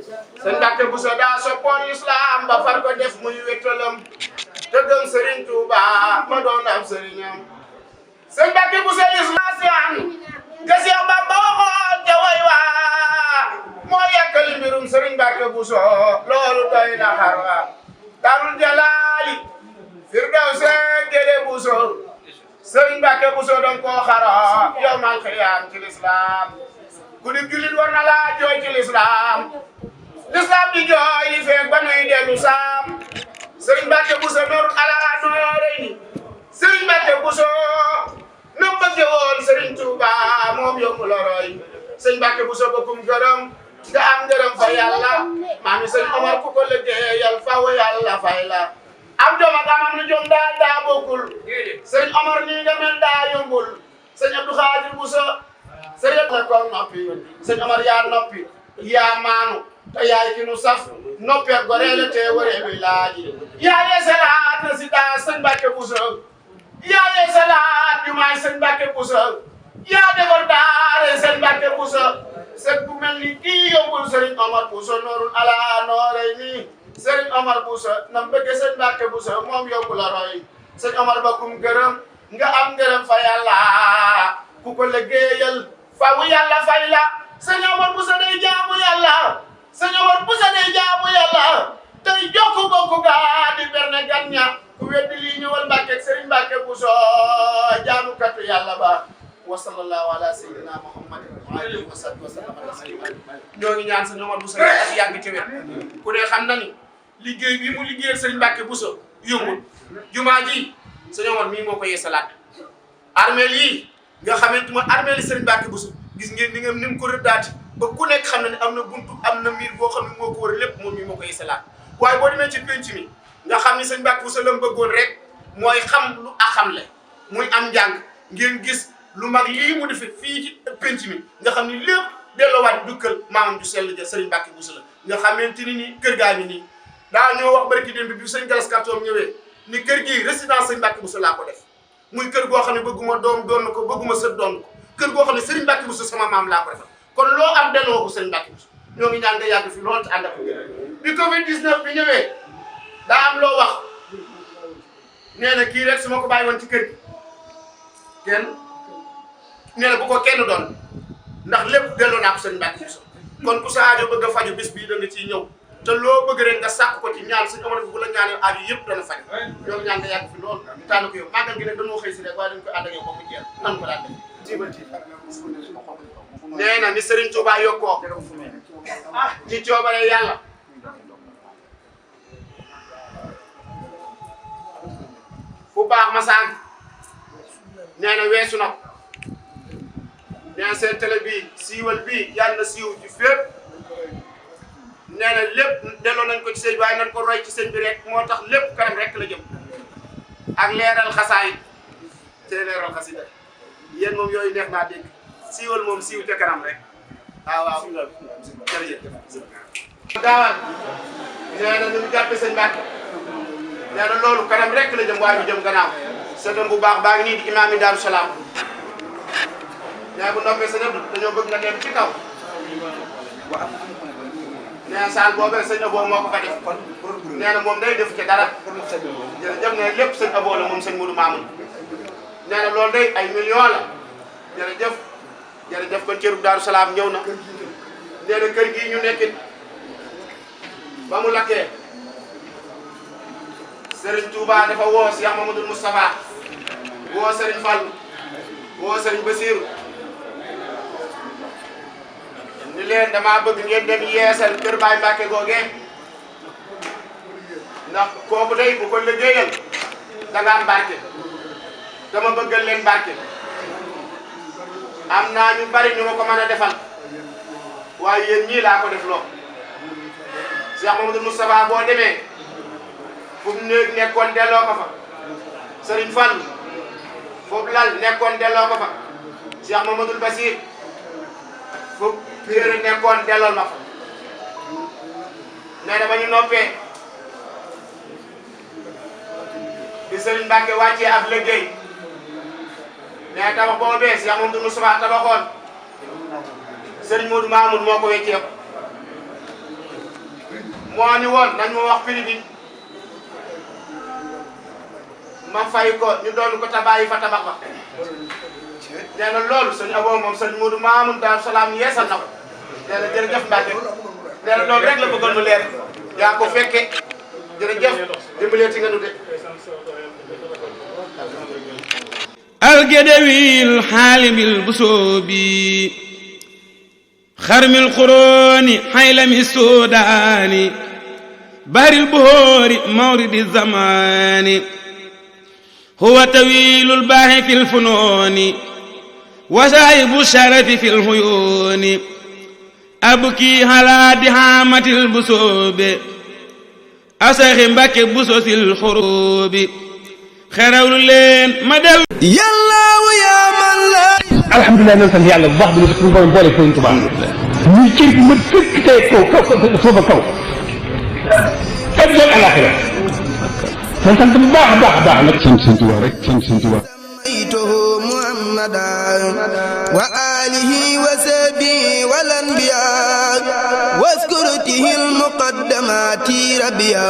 sëñ Mbàkke Buso daa soppoon islam ba far ko def muy wéttalam te gëm Sëriñ Tuuba ma doon ab sëriñam sëñ Mbàkke Buso islam si an ga Seex Bamba waxoon te way waa moo yàkkali mbirum Sëriñ Mbàkke Buso loolu doy na xarwa darul jalaali firdawse gele Buso Sëriñ Mbàkke Buso doon koo xara yawmal xiyaam ci lislaam ku di julit war na laa jooy ci lislaam di jooy li feeg ba nuy dellu saam Sëriñ Mbàkke Buso noorul alaa nooreyni Sëriñ Mbàkke Buso no bëgge woon Sëriñ Tuuba moom yomb la roy Sëriñ Mbàkke Buso bokkum gërëm nga am ngërëm fa yàlla maami Sëriñ Omar ku ko liggéeyal faw yàlla fay la am jom ak am na jom daal daa bokkul Sëriñ Omar nii nga mel daa yombul Sëriñ Abdou Khadir Buso sëriñ la ko noppi Sëriñ Omar yaa noppi yaa maanu te yaay ki nu saf noppi ak goreele te waree bi laaji yaa yee salaat na si daa Sëriñ Mbàkke Buso yaa yee salaat jumaay Sëriñ Mbàkke Buso yaa defar daare Sëriñ Mbàkke Buso sët bu mel ni kii yombul Sëriñ Omar Buso noorul alaa nooreyni Sëriñ Omar Buso nam bëgge Sëriñ Mbàkke Buso moom yóbbu la roy Sëriñ Omar ba kum gërëm nga am ngërëm fa yàlla ku ko liggéeyal faw yàlla fay la Sëriñ Omar Buso day jaamu yàlla Sëriñ Omar Buso day jaamu yàlla day jokku bokku ga di berne gan ña ku weddi lii ñëwal Mbàkke Sëriñ Mbàkke Buso jaamu katu yàlla ba wa sallallahu ala sayyidina Muhammad wa alihi wa sahbihi wa sallam ñoo ngi ñaan Sëriñ Omar Buso ak yàgg ci wet ku ne xam na ni liggéey bi mu liggéeyal Sëriñ Mbàkke Buso yombul jumaa ji Sëriñ Omar mii moo ko yeesalaat armeel yi nga xamante ma armeel yi Sëriñ Mbàkke Buso gis ngeen ni nga ni mu ko rëddaati ba ku nekk xam na ne am na buntu am na miir boo xam ne moo ko wër lépp moom mii moo ko yeesalaat waaye boo demee ci penc mi nga xam ni Sëriñ Mbàkke Buso la mu bëggoon rek mooy xam lu a xamle muy am njàng ngeen gis lu mag lii mu defe fii ci penc mi nga xam ni lépp delloowaat dukkal maamam ju sell ja Sëriñ Mbàkke Buso la nga xamante ni kër gaa ngi nii daa ñoo wax barki démb bi Sëriñ Galas Kaltoom ñëwee ni kër gii résidence Sëriñ Mbàkke Buso laa ko def muy kër goo xam ne bëgguma doom doon ko bëgguma sët doon ko kër goo xam ne Sëriñ Mbàkke Buso sama maam laa ko defal kon loo am delloo ko Sëriñ Mbàkke Buso ñoo ngi ñaan nga yàgg fi loolu te ànd ak bi Covid 19 bi ñëwee daa am loo wax nee na kii rek su ma ko bàyyi woon ci kër gi kenn nee na bu ko kenn doon ndax lépp delloo naa ko Sëriñ Mbàkke Buso kon ku sa aajo bëgg a faju bis bii da nga ciy ñëw te loo bëgg rek nga sàkk ko ci ñaan Sëriñ Omar bu la ñaanal aajo yëpp dana faj ñoo ngi ñaan nga yàgg fi loolu tànn ko yow màggal gi nag dañoo xëy si rek waaye dañ ko ànd ak yow ba mu jeex nan ko daan def nee na ni Sëriñ Tuubaa yokkoo ci coobare yàlla fu baax ma sànq nee na weesu na ko nee na seen télé bii siiwal bii yàlla na siiw ci fépp nee na lépp delloo nañ ko ci sëñ bi waaye nañ ko roy ci sëñ bi rek moo tax lépp kanam rek la jëm ak leeral xasaay te leeral xasida yéen moom yooyu neex naa dégg siiwal moom siiw ca kanam rek waaw jërëjëf gaawal nee na ñu jàppe sëñ Mbàkke nee na loolu kanam rek la jëm waaye du jëm gannaaw sëtam bu baax baa ngi nii di imaam yi Daaru Salaam nee bu noppee sëñ Abdou dañoo bëgg nga dem ci kaw nee na saal boobee sëñ Abo moo ko fa def nee na moom day def ci dara jërëjëf ne lépp sëñ Abo la moom sëñ Modou Mamoun nee na loolu day ay millions la jërëjëf kon cërub Daaru Salaam ñëw na nee na kër gii ñu nekkit ba mu lakkee Serigne Touba dafa woo Cheikh Mamadou Moustapha woo Serigne Fall woo Serigne Bassirou ni leen dama bëgg ngeen dem yeesal kër Baay Mbàkke googee ndax kooku day bu ko liggéeyal da nga am barke dama bëggal leen barke am naa ñu bari ñu ma ko mën a defal waaye yéen ñii laa ko def loo Cheikh Mamadou Moustapha boo demee fu mu néeg nekkoon delloo ko fa Serigne Fall foofu lal nekkoon delloo ko fa Cheikh Mamadou Bassir foofu téere nekkoon delloo ma fa nee na ba ñu noppee di Serigne Mbacke wàccee ab liggéey nee tabax boobee Cheikh Mamadou Moustapha tabaxoon Serigne Modou Mamoun moo ko weccee ko moo ni woon nañ ma wax prix bi ma fay ko ñu doon ko tabaay fa tabax ba nee na loolu sëñ Abo moom sëñ Modou Mamoun Daaru Salaam yeesal na ko nee na jërëjëf Mbacke nee na loolu rek la bëggoon mu leer yaa ko fekke jërëjëf dimbaleeti nga nu de الجدوي الحالم البصوبي خرم القرون حيلم السوداني بحر البهور مورد الزمان هو طويل الباح في الفنون وشايب الشرف في الهيون أبكي على دهامة البصوب أسخن بك بصوص الحروب خيرول لين مدل يلا ويا من لا الحمد لله نسال يالا bu baax bi suñu borom boole Sëriñ Tuubaa ñu ci mu fekk tey kaw suufa kaw ak doon alaxira sant bu baax a baax nag sant Sëriñ Tuubaa rek sant Sëriñ Tuubaa سميته محمدا وآله وصحبه والأنبياء واذكرته المقدمات ربيا